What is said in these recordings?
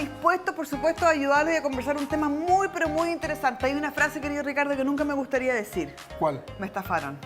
dispuestos, por supuesto, a ayudarlos y a conversar un tema muy, pero muy interesante. Hay una frase, querido Ricardo, que nunca me gustaría decir. ¿Cuál? Me estafaron.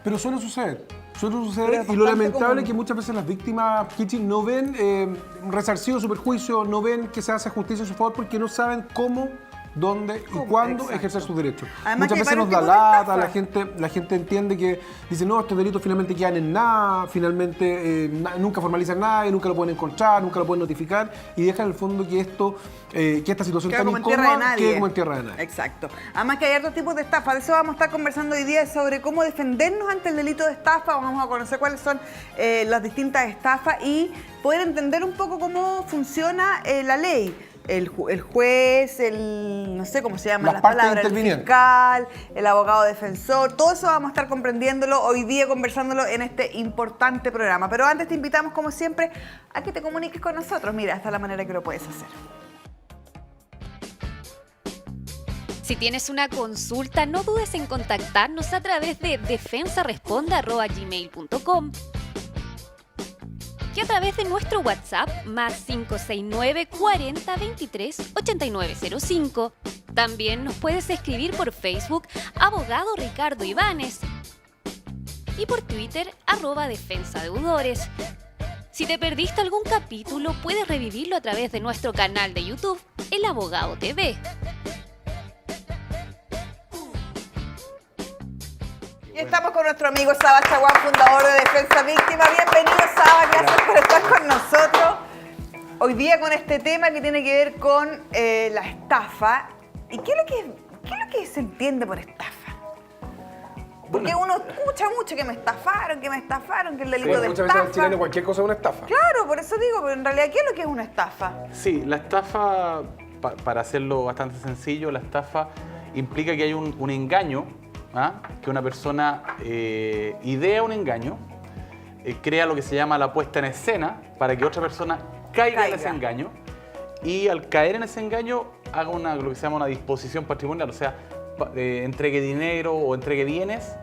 Pero suele suceder. Suele Pero suceder es y lo bastante lamentable común. es que muchas veces las víctimas, Kichi, no ven resarcido su perjuicio, no ven que se hace justicia a su favor porque no saben cómo, dónde y cuándo Exacto. ejercer sus derechos. Además Muchas que hay veces nos varios da tipos de lata, estafa. la gente entiende que dice, no, estos delitos finalmente quedan en nada, finalmente nunca formalizan nada y nunca lo pueden encontrar, nunca lo pueden notificar y dejan en el fondo que esta situación Queda tan como en tierra de incómoda nadie. quede como en tierra de nadie. Exacto. Además que hay otros tipos de estafa. De eso vamos a estar conversando hoy día sobre cómo defendernos ante el delito de estafa. Vamos a conocer cuáles son las distintas estafas y poder entender un poco cómo funciona la ley. El juez, no sé cómo se llaman Las las partes palabras, el intervinientes. fiscal, el abogado defensor, todo eso vamos a estar comprendiéndolo hoy día, conversándolo en este importante programa. Pero antes te invitamos, como siempre, a que te comuniques con nosotros. Mira, esta es la manera que lo puedes hacer. Si tienes una consulta, no dudes en contactarnos a través de defensaresponde@gmail.com y a través de nuestro WhatsApp más 569 40 23 8905. También nos puedes escribir por Facebook Abogado Ricardo Ibáñez y por Twitter @defensadeudores. Si te perdiste algún capítulo, puedes revivirlo a través de nuestro canal de YouTube, El Abogado TV. Y estamos con nuestro amigo Saba Chaguán, fundador de Defensa Víctima. Bienvenido, Saba, gracias por estar con nosotros. Hoy día con este tema que tiene que ver con la estafa. ¿Y qué es lo que se entiende por estafa? Porque uno escucha mucho que me estafaron, que el delito de Muchas veces en chileno estafa. cualquier cosa es una estafa. Claro, por eso digo, pero en realidad, ¿qué es lo que es una estafa? Sí, la estafa, para hacerlo bastante sencillo, la estafa implica que hay un engaño, que una persona idea un engaño, crea lo que se llama la puesta en escena para que otra persona caiga en ese engaño y al caer en ese engaño haga lo que se llama una disposición patrimonial, o sea, entregue dinero o entregue bienes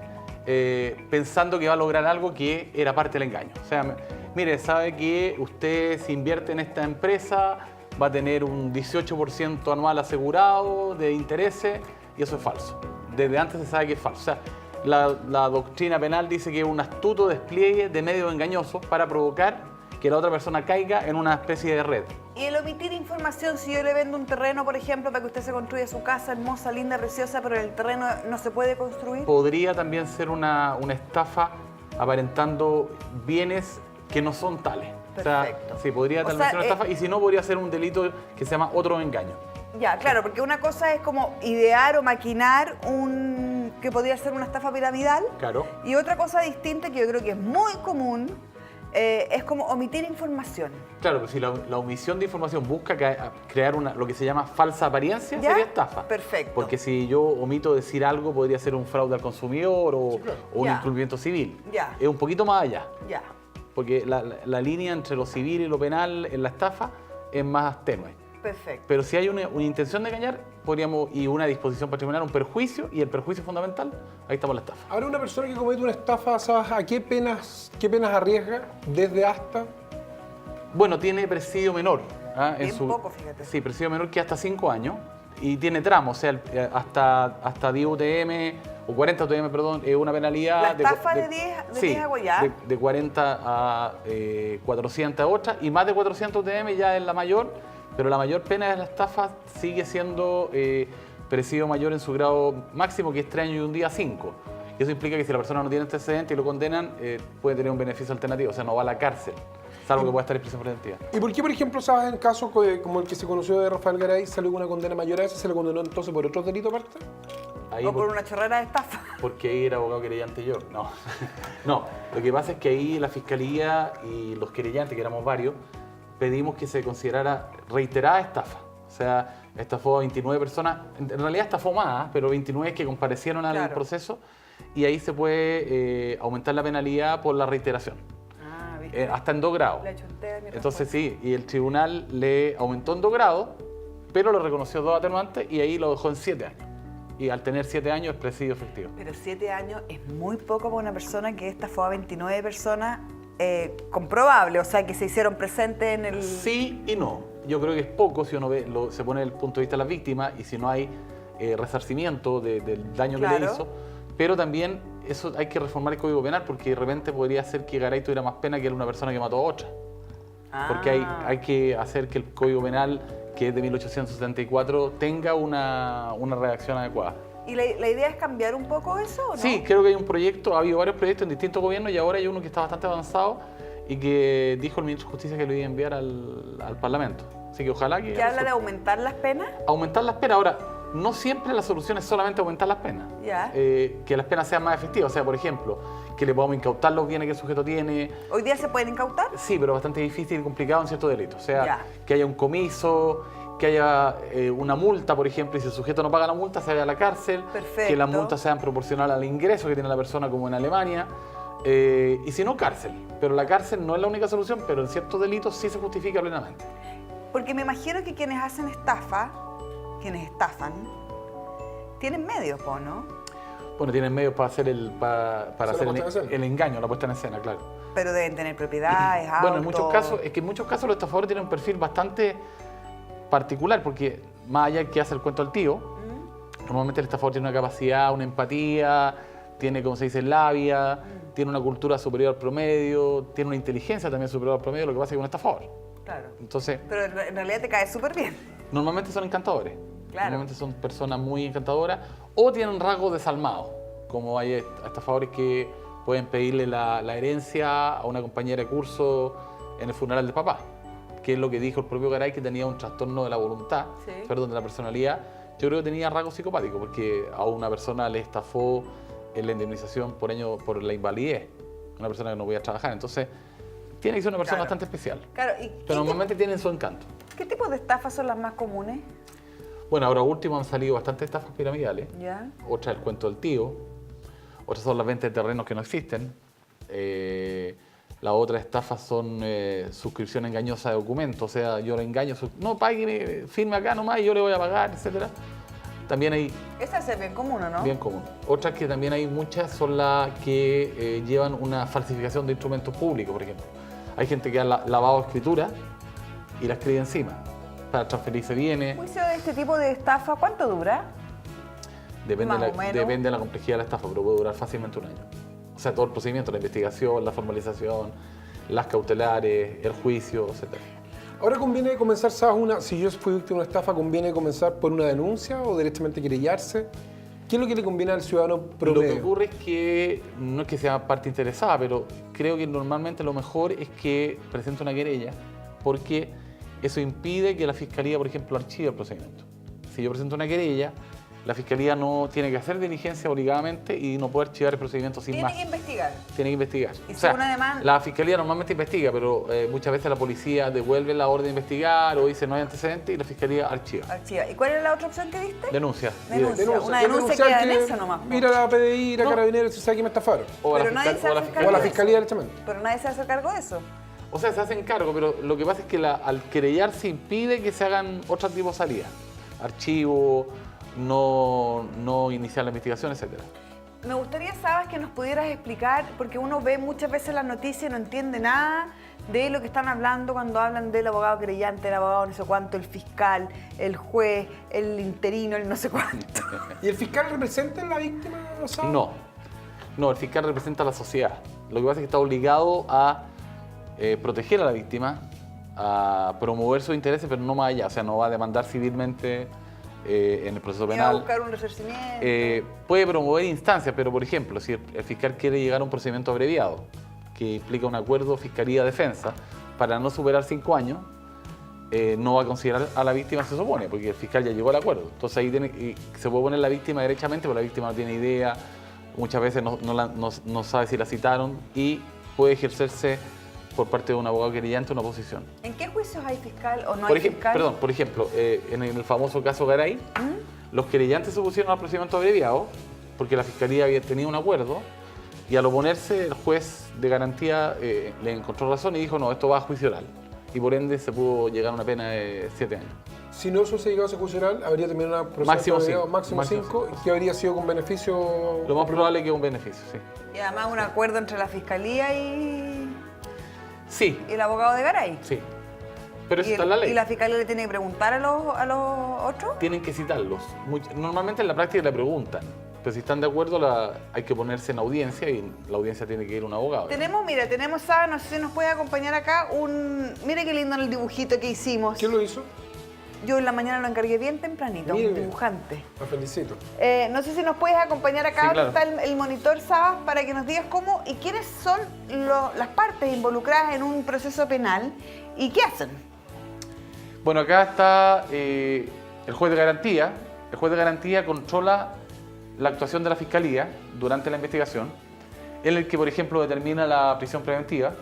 pensando que va a lograr algo que era parte del engaño. O sea, mire, sabe que usted si invierte en esta empresa va a tener un 18% anual asegurado de intereses y eso es falso. Desde antes se sabe que es falso. O sea, la doctrina penal dice que es un astuto despliegue de medios engañosos para provocar que la otra persona caiga en una especie de red. Y el omitir información, si yo le vendo un terreno, por ejemplo, para que usted se construya su casa hermosa, linda, preciosa, pero el terreno no se puede construir. Podría también ser una estafa aparentando bienes que no son tales. Perfecto. O sea, sí, podría tal vez ser una estafa y si no, podría ser un delito que se llama otro engaño. Ya, claro, porque una cosa es como idear o maquinar que podría ser una estafa piramidal. Claro. Y otra cosa distinta que yo creo que es muy común es como omitir información. Claro, pues si la omisión de información busca crear lo que se llama falsa apariencia, ¿Ya? sería estafa. Perfecto. Porque si yo omito decir algo, podría ser un fraude al consumidor o un Ya. incumplimiento civil. Ya. Es un poquito más allá. Ya. Porque la línea entre lo civil y lo penal en la estafa es más tenue. Perfecto. Pero si hay una intención de engañar, y una disposición patrimonial, un perjuicio, y el perjuicio fundamental, ahí estamos la estafa. Ahora, una persona que comete una estafa, ¿sabes a qué penas arriesga? Desde hasta... Bueno, tiene presidio menor. Bien poco, fíjate. Sí, presidio menor que hasta 5 años. Y tiene tramo, o sea, hasta 10 UTM, o 40 UTM, perdón, es una penalidad... La estafa de 10 a Guayá. de 40 a 400 otra, y más de 400 UTM ya es la mayor, pero la mayor pena de la estafa sigue siendo presidio mayor en su grado máximo, que es 3 años y un día 5. Y eso implica que si la persona no tiene antecedentes y lo condenan, puede tener un beneficio alternativo, o sea, no va a la cárcel, salvo que pueda estar en prisión preventiva. ¿Y por qué, por ejemplo, sabes, en casos como el que se conoció de Rafael Garay, salió con una condena mayor a esa, se le condenó entonces por otro delito aparte? Ahí O por una chorrera de estafa. Porque ahí era abogado querellante yo. No. No, lo que pasa es que ahí la fiscalía y los querellantes, que éramos varios, pedimos que se considerara reiterada estafa. O sea, estafó a 29 personas, en realidad estafó más, pero 29 que comparecieron al proceso, y ahí se puede aumentar la penalidad por la reiteración. Ah, ¿viste? Hasta en 2 grados. Le chunté a mi Entonces sí, y el tribunal le aumentó en 2 grados, pero le reconoció 2 atenuantes y ahí lo dejó en 7 años. Y al tener 7 años es presidio efectivo. Pero 7 años es muy poco para una persona que estafó a 29 personas comprobable, o sea, que se hicieron presentes en el... Sí y no. yo creo que es poco si uno se pone desde el punto de vista de las víctimas y si no hay resarcimiento del daño que le Claro. hizo. Pero también eso hay que reformar el Código Penal porque de repente podría ser que Garay tuviera más pena que una persona que mató a otra. Porque hay que hacer que el Código Penal, que es de 1874, tenga una redacción adecuada. ¿Y la idea es cambiar un poco eso o no? Sí, creo que hay un proyecto, ha habido varios proyectos en distintos gobiernos y ahora hay uno que está bastante avanzado y que dijo el ministro de Justicia que lo iba a enviar al Parlamento. Así que ojalá que... ¿Que habla de aumentar las penas? Aumentar las penas. Ahora, no siempre la solución es solamente aumentar las penas. Ya. Que las penas sean más efectivas. O sea, por ejemplo, que le podamos incautar los bienes que el sujeto tiene. ¿Hoy día se pueden incautar? Sí, pero bastante difícil y complicado en ciertos delitos. O sea, Ya. que haya un comiso, que haya una multa, por ejemplo, y si el sujeto no paga la multa, se vaya a la cárcel. Perfecto. Que las multas sean proporcionales al ingreso que tiene la persona, como en Alemania. Y si no, cárcel. Pero la cárcel no es la única solución, pero en ciertos delitos sí se justifica plenamente. Porque me imagino que quienes hacen estafa, quienes estafan, tienen medios, ¿no? Bueno, tienen medios para hacer Hacer la puesta en escena. el engaño, la puesta en escena, claro. Pero deben tener propiedades, autos... Bueno, en muchos casos, es que en muchos casos los estafadores tienen un perfil bastante particular, porque más allá que hace el cuento al tío, normalmente el estafador tiene una capacidad, una empatía, tiene, como se dice, labia, tiene una cultura superior al promedio, tiene una inteligencia también superior al promedio, lo que pasa es que es un estafador. Claro. Entonces, Pero en realidad te cae súper bien. normalmente son encantadores. Claro. Normalmente son personas muy encantadoras o tienen rasgos desalmados, como hay estafadores que pueden pedirle la herencia a una compañera de curso en el funeral del papá, que es lo que dijo el propio Garay, que tenía un trastorno de la voluntad, Sí. perdón, de la personalidad. Yo creo que tenía rasgos psicopáticos, porque a una persona le estafó en la indemnización por la invalidez, una persona que no podía trabajar. Entonces, tiene que ser una persona Claro. bastante especial. Claro, ¿y Pero normalmente tienen su encanto. qué tipos de estafas son las más comunes? Bueno, ahora último han salido bastantes estafas piramidales. Ya. Otra el cuento del tío. Otras son las ventas de terrenos que no existen. La otra estafa son suscripción engañosa de documentos. O sea, yo le engaño, no, págueme, firme acá nomás y yo le voy a pagar, etc. También hay Esa es bien común, ¿o no? bien común. Otras que también hay muchas son las que llevan una falsificación de instrumentos públicos, por ejemplo. Hay gente que ha lavado escritura y la escribe encima para transferirse bienes. ¿Un juicio de este tipo de estafa cuánto dura? Depende, Más o menos. depende de la complejidad de la estafa, pero puede durar fácilmente un año. O sea, todo el procedimiento, la investigación, la formalización, las cautelares, el juicio, etc. Ahora conviene comenzar, ¿sabes? Si yo fui víctima de una estafa, ¿conviene comenzar por una denuncia o directamente querellarse? ¿Qué es lo que le conviene al ciudadano promedio? Lo que ocurre es que, no es que sea parte interesada, pero creo que normalmente lo mejor es que presente una querella, porque eso impide que la Fiscalía, por ejemplo, archive el procedimiento. Si yo presento una querella, la Fiscalía no tiene que hacer diligencia obligadamente y no puede archivar el procedimiento sin Tiene más. que investigar. Tiene que investigar. Y O si sea, una demanda- la Fiscalía normalmente investiga, pero muchas veces la policía devuelve la orden de investigar o dice no hay antecedentes y la Fiscalía archiva. Archiva. ¿Y cuál era la otra opción que diste? Denuncia. Denuncia. directa. Una denuncia denunciar queda en eso nomás, po. Ir a la PDI, ir a No. Carabineros, si sabe que me estafaron. O a la Pero nadie fiscal- se o a la hace O cargo a la de Fiscalía eso. directamente. Pero nadie se hace cargo de eso. O sea, se hacen cargo, pero lo que pasa es que al querellarse impide que se hagan otro tipo de salidas. Archivo, no iniciar la investigación, etc. Me gustaría, Sabas, que nos pudieras explicar, porque uno ve muchas veces las noticias y no entiende nada de lo que están hablando cuando hablan del abogado querellante, el abogado no sé cuánto, el fiscal, el juez, el interino, el no sé cuánto. ¿Y el fiscal representa a la víctima? ¿Sabes? No, el fiscal representa a la sociedad. Lo que pasa es que está obligado a proteger a la víctima, a promover sus intereses, pero no más allá. O sea, no va a demandar civilmente en el proceso Y va a penal. buscar un resarcimiento. Puede promover instancias, pero por ejemplo, si el fiscal quiere llegar a un procedimiento abreviado, que implica un acuerdo fiscalía-defensa, para no superar 5 años, no va a considerar a la víctima, se supone, porque el fiscal ya llegó al acuerdo. Entonces ahí se puede poner la víctima derechamente, pero la víctima no tiene idea, muchas veces no sabe si la citaron y puede ejercerse por parte de un abogado querellante una posición. ¿En qué juicios hay fiscal o no hay fiscal? Perdón, por ejemplo, en el famoso caso Garay, los querellantes se opusieron al procedimiento abreviado porque la fiscalía había tenido un acuerdo y al oponerse el juez de garantía le encontró razón y dijo no, esto va a juicio oral. Y por ende se pudo llegar a una pena de 7 años. Si no se hubiese llegado a ese juicio oral, habría terminado una proceso Máximo abreviado, 5. máximo 5, que habría sido con beneficio. Lo más probable es que es un beneficio, sí. Y además un acuerdo entre la fiscalía y Sí, el abogado de Garay. sí. Pero eso está en la ley. ¿Y la fiscalía le tiene que preguntar a los otros? Tienen que citarlos. Normalmente en la práctica le preguntan, pero si están de acuerdo hay que ponerse en audiencia y la audiencia tiene que ir un abogado. Tenemos, Saba, no sé si nos puede acompañar acá, mire qué lindo el dibujito que hicimos. ¿Quién lo hizo? Yo en la mañana lo encargué bien tempranito, Mire, un dibujante. Lo felicito. No sé si nos puedes acompañar acá, Sí, donde claro. está el monitor, Sabas, para que nos digas cómo y quiénes son las partes involucradas en un proceso penal y qué hacen. Bueno, acá está el juez de garantía. El juez de garantía controla la actuación de la fiscalía durante la investigación, en el que, por ejemplo, determina la prisión preventiva.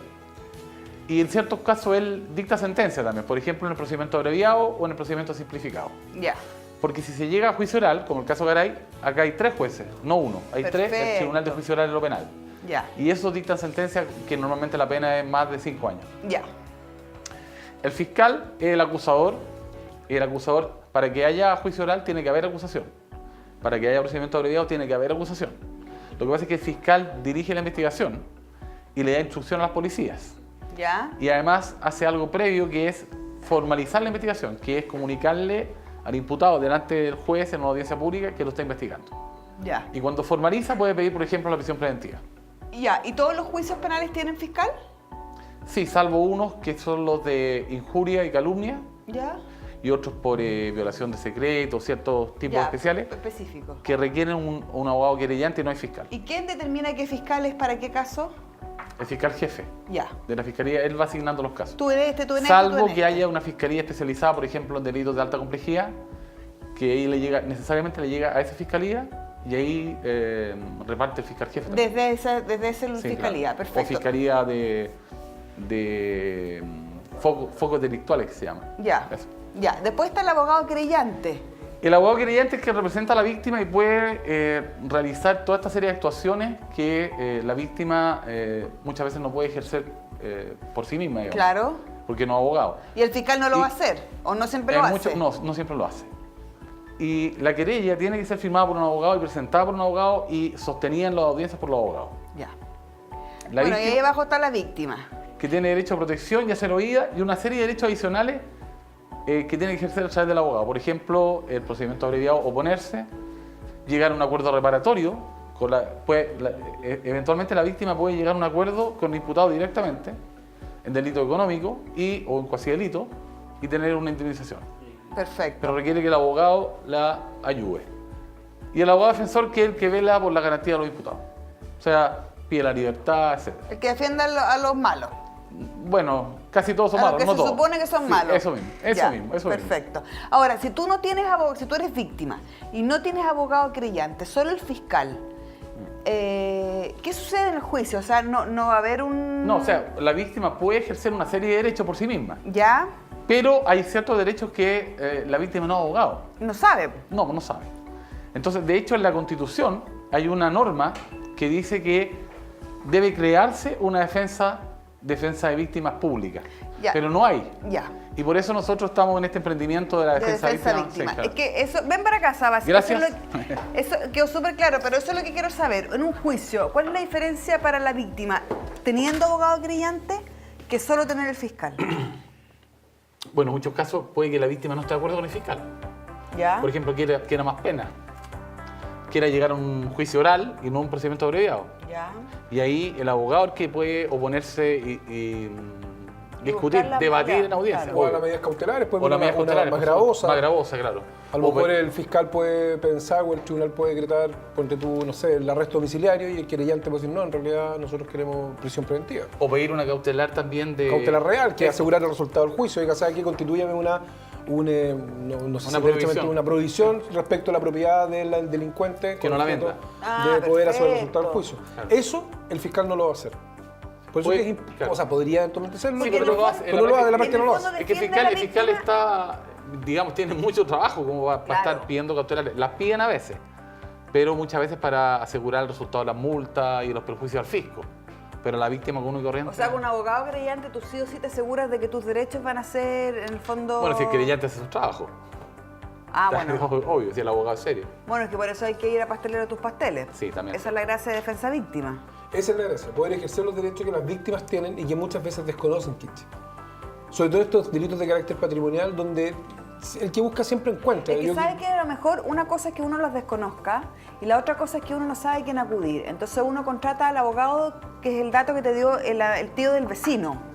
Y en ciertos casos él dicta sentencia también, por ejemplo, en el procedimiento abreviado o en el procedimiento simplificado. Ya. Porque si se llega a juicio oral, como el caso Garay, acá hay 3 jueces, no uno, hay 3, el Perfecto. Tribunal de Juicio Oral en lo penal. Ya. Y esos dictan sentencia que normalmente la pena es más de 5 años. Ya. El fiscal es el acusador, y el acusador, para que haya juicio oral, tiene que haber acusación. Para que haya procedimiento abreviado, tiene que haber acusación. Lo que pasa es que el fiscal dirige la investigación y le da instrucción a las policías. Ya. Y además hace algo previo que es formalizar la investigación, que es comunicarle al imputado delante del juez en una audiencia pública que lo está investigando. Ya. Y cuando formaliza puede pedir, por ejemplo, la prisión preventiva. Ya. ¿Y todos los juicios penales tienen fiscal? Sí, salvo unos que son los de injuria y calumnia Ya. y otros por violación de secreto, ciertos tipos Ya, especiales específicos. que requieren un abogado querellante y no hay fiscal. ¿Y quién determina qué fiscal es para qué caso? El fiscal jefe Ya. de la fiscalía, él va asignando los casos. Tú en este, tú en Salvo este, tú en que este. haya una fiscalía especializada, por ejemplo, en delitos de alta complejidad, que ahí necesariamente le llega a esa fiscalía y ahí reparte el fiscal jefe también. Desde esa Sí, fiscalía, claro. perfecto. O fiscalía de focos delictuales, que se llama. Ya. Eso. Ya. Después está el abogado querellante. El abogado querellante es que representa a la víctima y puede realizar toda esta serie de actuaciones que la víctima muchas veces no puede ejercer por sí misma, digamos, Claro. porque no es abogado. ¿Y el fiscal no lo va a hacer? ¿O no siempre lo hace? No siempre lo hace. Y la querella tiene que ser firmada por un abogado y presentada por un abogado y sostenida en las audiencias por los abogados. Ya. La Bueno, y ahí víctima, abajo está la víctima. que tiene derecho a protección y a ser oída, y una serie de derechos adicionales que tiene que ejercer a través del abogado. Por ejemplo, el procedimiento abreviado, oponerse, llegar a un acuerdo reparatorio. Eventualmente la víctima puede llegar a un acuerdo con el imputado directamente en delito económico o en cuasi delito y tener una indemnización. Perfecto. Pero requiere que el abogado la ayude. Y el abogado defensor, que es el que vela por la garantía de los imputados. O sea, pide la libertad, etc. El que defienda a los malos. Bueno, casi todos son A los malos, que no se todos. supone que son Sí, malos. Eso mismo, Ya, mismo. Perfecto. Ahora, si tú no tienes abogado, si tú eres víctima y no tienes abogado querellante, solo el fiscal, ¿qué sucede en el juicio? O sea, no va a haber un... No, o sea, la víctima puede ejercer una serie de derechos por sí misma, ¿Ya? pero hay ciertos derechos que la víctima no es abogado. No sabe. No sabe. Entonces, de hecho, en la Constitución hay una norma que dice que debe crearse una defensa de víctimas públicas, Ya. pero no hay. Ya. Y por eso nosotros estamos en este emprendimiento de la De defensa, defensa víctima. víctima. Sí, claro. Es que eso, ven para acá, Sabas. Gracias. Eso quedó súper claro, pero eso es lo que quiero saber. En un juicio, ¿cuál es la diferencia para la víctima teniendo abogado querellante que solo tener el fiscal? Bueno, en muchos casos puede que la víctima no esté de acuerdo con el fiscal. ¿Ya? Por ejemplo, quiera más pena. Quiera llegar a un juicio oral y no un procedimiento abreviado. ¿Ya? Y ahí el abogado es el que puede oponerse y discutir, buscar la debatir manera, en audiencia. claro. O a las medidas cautelares, puede O las poner medidas una cautelares, más por supuesto. gravosa. Más gravosa, claro. A lo mejor el fiscal puede pensar o el tribunal puede decretar, ponte tú, no sé, el arresto domiciliario y el querellante puede decir, no, en realidad nosotros queremos prisión preventiva. O pedir una cautelar también de... Cautelar real, que asegurar el resultado del juicio. Y que sabe que constituyame no sé si Una derechamente una prohibición respecto a la propiedad del delincuente Que no la objeto venda. de poder hacer el perfecto. resultado del juicio. Claro. Eso el fiscal no lo va a hacer. Por eso Puede- que claro. O sea, podría eventualmente hacerlo, Sí, pero pero no lo hace. pero no lo hace, de la En el práctica no lo fondo hace. Es que el defiende a la fiscal víctima. está, digamos, tiene mucho trabajo como para Claro. estar pidiendo cautelares. Las piden a veces, pero muchas veces para asegurar el resultado de las multas y los perjuicios al fisco. Pero la víctima común y corriente... O sea, con un abogado querellante tú sí o sí te aseguras de que tus derechos van a ser, en el fondo... Bueno, si el querellante hace su trabajo. Ah, bueno. Obvio, si el abogado es serio. Bueno, es que por eso hay que ir a pastelero tus pasteles. Sí, también. Esa es la gracia de defensa víctima. Esa es la gracia, poder ejercer los derechos que las víctimas tienen y que muchas veces desconocen, Kichi. sobre todo estos delitos de carácter patrimonial, donde el que busca siempre encuentra. Es que sabe que a lo mejor una cosa es que uno los desconozca y la otra cosa es que uno no sabe a quién acudir. Entonces uno contrata al abogado, que es el dato que te dio el tío del vecino.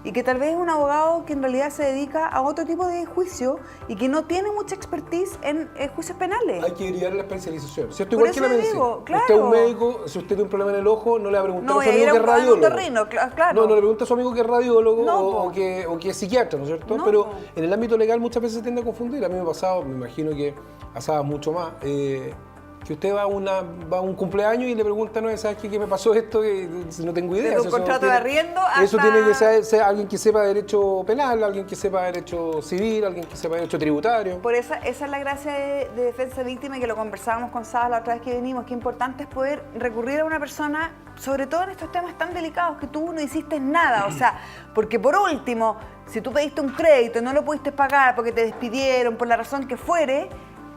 Y que tal vez es un abogado que en realidad se dedica a otro tipo de juicio y que no tiene mucha expertise en juicios penales. Hay que ir a la especialización. ¿Cierto? Por Igual que eso la medicina. digo, claro. Usted es un médico, si usted tiene un problema en el ojo, no le va a preguntar No a su voy a ir amigo que es a un radiólogo. otorrino, claro. No le pregunta a su amigo que es radiólogo No, o que es psiquiatra, ¿no es cierto? No, Pero po. en el ámbito legal muchas veces se tiende a confundir. A mí me ha pasado, me imagino que pasaba mucho más, que usted va a un cumpleaños y le pregunta, no, ¿sabes qué me pasó esto? Que no tengo idea. Desde un Eso contrato tiene- de arriendo Eso hasta- tiene que ser alguien que sepa derecho penal, alguien que sepa derecho civil, alguien que sepa derecho tributario. Por esa es la gracia de defensa víctima, y que lo conversábamos con Saba la otra vez que vinimos, que importante es poder recurrir a una persona, sobre todo en estos temas tan delicados que tú no hiciste nada. O sea, porque por último, si tú pediste un crédito y no lo pudiste pagar porque te despidieron, por la razón que fuere,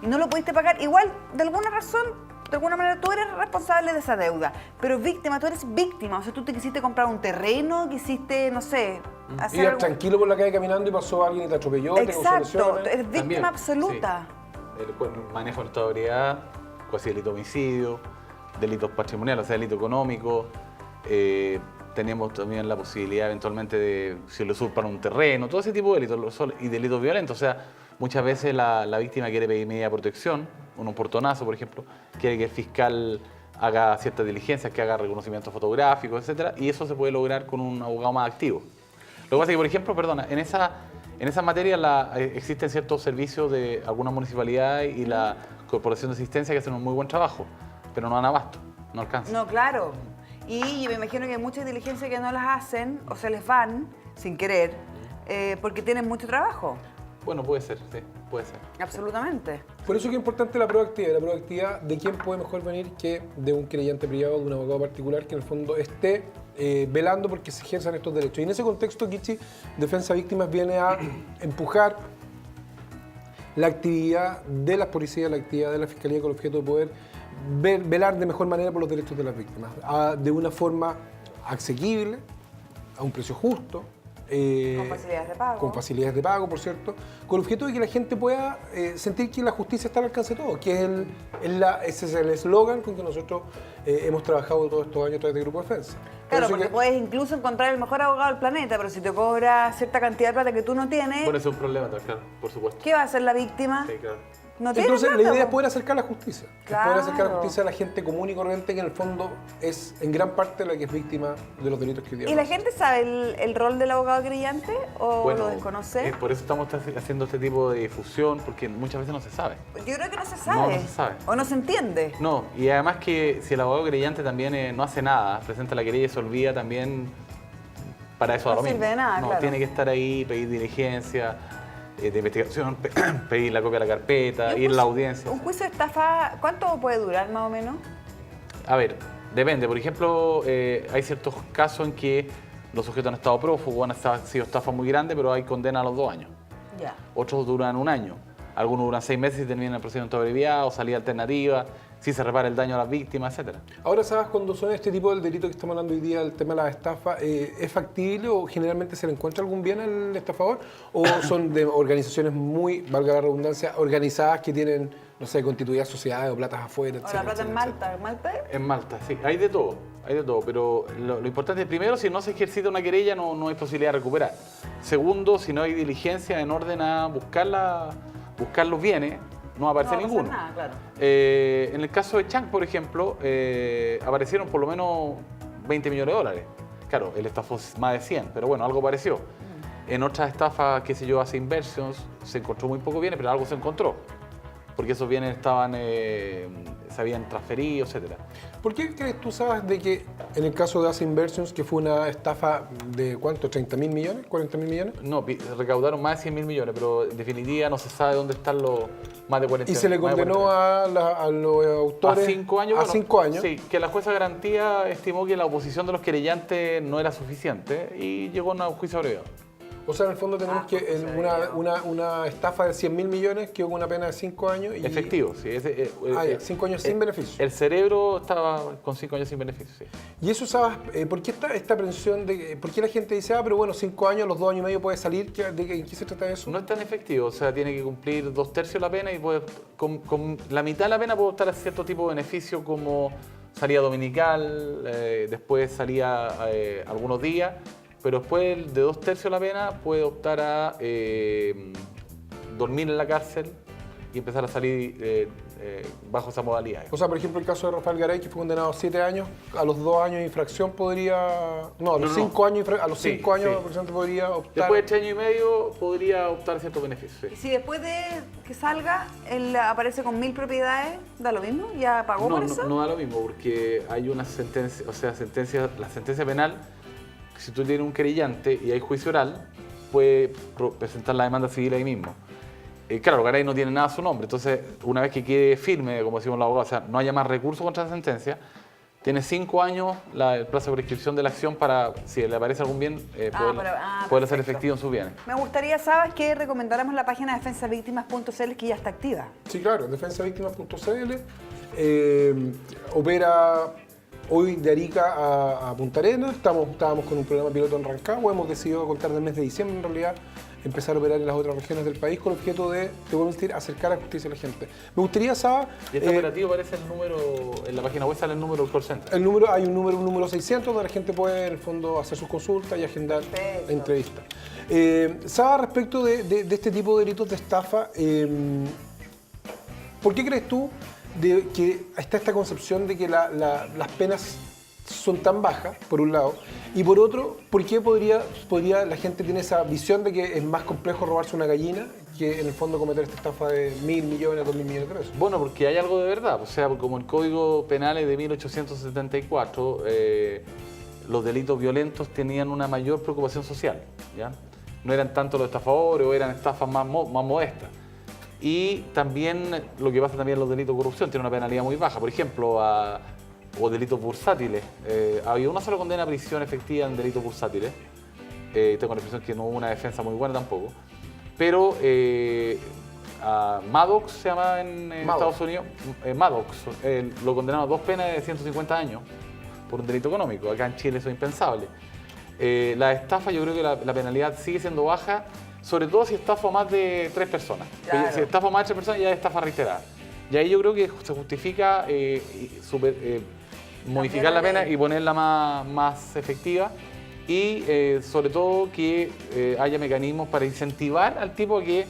y no lo pudiste pagar, igual, de alguna razón, de alguna manera tú eres responsable de esa deuda. Pero víctima, tú eres víctima. O sea, tú te quisiste comprar un terreno, quisiste, no sé, hacer Ibas algo. tranquilo por la calle caminando y pasó alguien y te atropelló, te causó Exacto, lesiones. eres víctima También, absoluta. sí. El manejo de estado de ebriedad, cuasi delito de homicidio, delitos patrimoniales, o sea, delito económico. Tenemos también la posibilidad eventualmente de, si le usurpan un terreno, todo ese tipo de delitos, y delitos violentos. O sea, muchas veces la víctima quiere pedir medida de protección, un portonazo, por ejemplo, quiere que el fiscal haga ciertas diligencias, que haga reconocimientos fotográficos, etcétera, y eso se puede lograr con un abogado más activo. Lo que pasa es que, por ejemplo, perdona, en esa materia existen ciertos servicios de algunas municipalidades y la Corporación de Asistencia que hacen un muy buen trabajo, pero no dan abasto, no alcanzan. No, claro. Y yo me imagino que hay muchas diligencias que no las hacen o se les van sin querer porque tienen mucho trabajo. Bueno, puede ser, sí, puede ser. Absolutamente. Por eso que es importante la proactividad de quién puede mejor venir que de un creyente privado, de un abogado particular que en el fondo esté velando porque se ejerzan estos derechos. Y en ese contexto, Kichi, Defensa Víctimas viene a empujar la actividad de las policías, la actividad de la Fiscalía con el objeto de poder velar de mejor manera por los derechos de las víctimas, de una forma asequible, a un precio justo. Con facilidades de pago. Con facilidades de pago, por cierto, con el objeto de que la gente pueda sentir que la justicia está al alcance de todos, que ese es el eslogan con que nosotros hemos trabajado todos estos años a través de Grupo Defensa. Claro, Por eso porque que- puedes incluso encontrar el mejor abogado del planeta, pero si te cobra cierta cantidad de plata que tú no tienes, Bueno, ese es un problema, claro, por supuesto. ¿qué va a hacer la víctima? Sí, claro. No tiene Entonces, la plata, idea es po. poder acercar la justicia. Es Claro. poder acercar la justicia a la gente común y corriente que en el fondo es en gran parte la que es víctima de los delitos que hoy día ¿Y la pasa. gente sabe el rol del abogado creyente o lo desconoce? Por eso estamos haciendo este tipo de difusión, porque muchas veces no se sabe. Yo creo que no se sabe. No se sabe. O no se entiende. No, y además que si el abogado creyente también no hace nada, presenta la querella y se olvida también, para eso No da lo mismo. sirve de nada, No, claro. tiene que estar ahí, pedir diligencia de investigación, pedir la copia de la carpeta, ir a la audiencia. Un juicio de estafa, ¿cuánto puede durar más o menos? A ver, depende. Por ejemplo, hay ciertos casos en que los sujetos han estado prófugos, han sido estafas muy grandes, pero hay condena a los 2 años. Ya. Otros duran 1 año. Algunos duran 6 meses y terminan el procedimiento abreviado, salida alternativa, si se repara el daño a las víctimas, etc. Ahora, ¿sabes cuando son este tipo de delito que estamos hablando hoy día, el tema de la estafa, es factible o generalmente se le encuentra algún bien al estafador? ¿O son de organizaciones muy, valga la redundancia, organizadas que tienen, no sé, constituidas sociedades o platas afuera, O la etcétera, plata en etcétera, Malta. ¿Malta? En Malta, sí, hay de todo, pero lo importante es, primero, si no se ejercita una querella no hay posibilidad de recuperar. Segundo, si no hay diligencia en orden a buscar los bienes, no va a aparecer No va a ninguno. pasar nada, claro. En el caso de Chang, por ejemplo, aparecieron por lo menos 20 millones de dólares. Claro, él estafó más de 100, pero bueno, algo apareció. En otras estafas, qué sé yo, hace Inversions, se encontró muy poco bienes, pero algo se encontró. Porque esos bienes se habían transferido, etcétera. ¿Por qué crees tú, sabes, de que en el caso de Asset Inversions, que fue una estafa de cuánto, 30.000 millones, 40.000 millones? No, recaudaron más de 100 mil millones, pero en definitiva no se sabe dónde están los más de 40 Y se le más de condenó 40. a los autores A 5 años. a bueno, 5 años. Sí, que la jueza de garantía estimó que la oposición de los querellantes no era suficiente y llegó a un juicio abreviado. O sea, en el fondo tenemos que pues, una estafa de 100.000 millones que hubo una pena de 5 años. Y... Efectivo, sí. 5 años sin beneficio. El cerebro estaba con 5 años sin beneficio, sí. Y eso, ¿sabes? ¿Por qué esta aprensión de... ¿Por qué la gente dice, pero bueno, 5 años, los 2 años y medio puede salir? ¿En qué se trata de eso? No es tan efectivo, o sea, tiene que cumplir 2/3 la pena y con la mitad de la pena puede optar a cierto tipo de beneficio como salida dominical, después salía algunos días, pero después de 2/3 la pena puede optar a dormir en la cárcel y empezar a salir bajo esa modalidad. O sea, por ejemplo, el caso de Rafael Garay, que fue condenado a 7 años, a los 2 años de infracción podría... No, a los 5 años, a los 5 años sí. aproximadamente podría optar... Después de 3 años y medio podría optar a ciertos beneficios. Y Sí. si después de que salga, él aparece con 1000 propiedades, ¿da lo mismo? ¿Ya pagó por eso? No da lo mismo, porque hay una sentencia, o sea, la sentencia penal, si tú tienes un querellante y hay juicio oral, puede presentar la demanda civil ahí mismo. Claro, Garay no tiene nada a su nombre, entonces una vez que quede firme, como decimos los abogados, o sea, no haya más recursos contra la sentencia, tiene 5 años el plazo de prescripción de la acción para, si le aparece algún bien, poder hacer efectivo en sus bienes. Me gustaría, ¿sabes?, que recomendáramos la página defensavíctimas.cl, que ya está activa. Sí, claro, defensavíctimas.cl opera hoy de Arica a Punta Arenas. Estábamos con un programa piloto en Rancagua, hemos decidido a contar del mes de diciembre en realidad empezar a operar en las otras regiones del país con el objeto de, te voy a decir, acercar a justicia a la gente. Me gustaría, Saba... Y este operativo aparece el número, en la página web sale el número del call center. Hay un número 600 donde la gente puede en el fondo hacer sus consultas y agendar entrevistas. Saba, respecto de este tipo de delitos de estafa, ¿por qué crees tú que está esta concepción de que las penas son tan bajas, por un lado, y por otro, ¿por qué podría la gente tiene esa visión de que es más complejo robarse una gallina que en el fondo cometer esta estafa de 1.000 millones, 2.000 millones de pesos? Bueno, porque hay algo de verdad, o sea, como el Código Penal es de 1874, los delitos violentos tenían una mayor preocupación social, ¿ya? No eran tanto los estafadores o eran estafas más modestas. Y también lo que pasa también en los delitos de corrupción, tiene una penalidad muy baja. Por ejemplo, o delitos bursátiles. Había una sola condena a prisión efectiva en delitos bursátiles. Tengo la impresión que no hubo una defensa muy buena tampoco. Pero Maddox se llama en Estados Unidos. Maddox lo condenaron a 2 penas de 150 años por un delito económico. Acá en Chile eso es impensable. La estafa, yo creo que la penalidad sigue siendo baja, sobre todo si estafa a más de 3 personas. Claro. Si estafa a más de 3 personas ya es estafa reiterada. Y ahí yo creo que se justifica modificar la pena y ponerla más efectiva y sobre todo que haya mecanismos para incentivar al tipo a que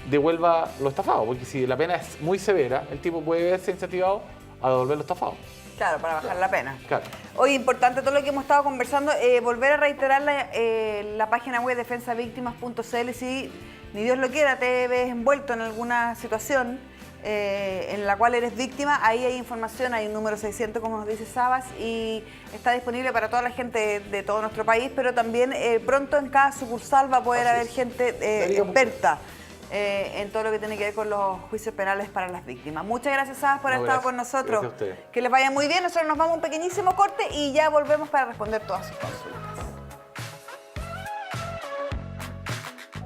devuelva lo estafado, porque si la pena es muy severa, el tipo puede verse incentivado a devolver lo estafado. Claro, para bajar la pena. Claro. Hoy importante todo lo que hemos estado conversando, volver a reiterar la página web defensavíctimas.cl. Si ni Dios lo quiera te ves envuelto en alguna situación en la cual eres víctima, ahí hay información, hay un número 600, como nos dice Sabas, y está disponible para toda la gente de todo nuestro país, pero también pronto en cada sucursal va a poder haber gente experta en todo lo que tiene que ver con los juicios penales para las víctimas. Muchas gracias, Sabas, por haber estado con nosotros. Gracias a ustedes. Que les vaya muy bien. Nosotros nos vamos a un pequeñísimo corte y ya volvemos para responder todas sus consultas.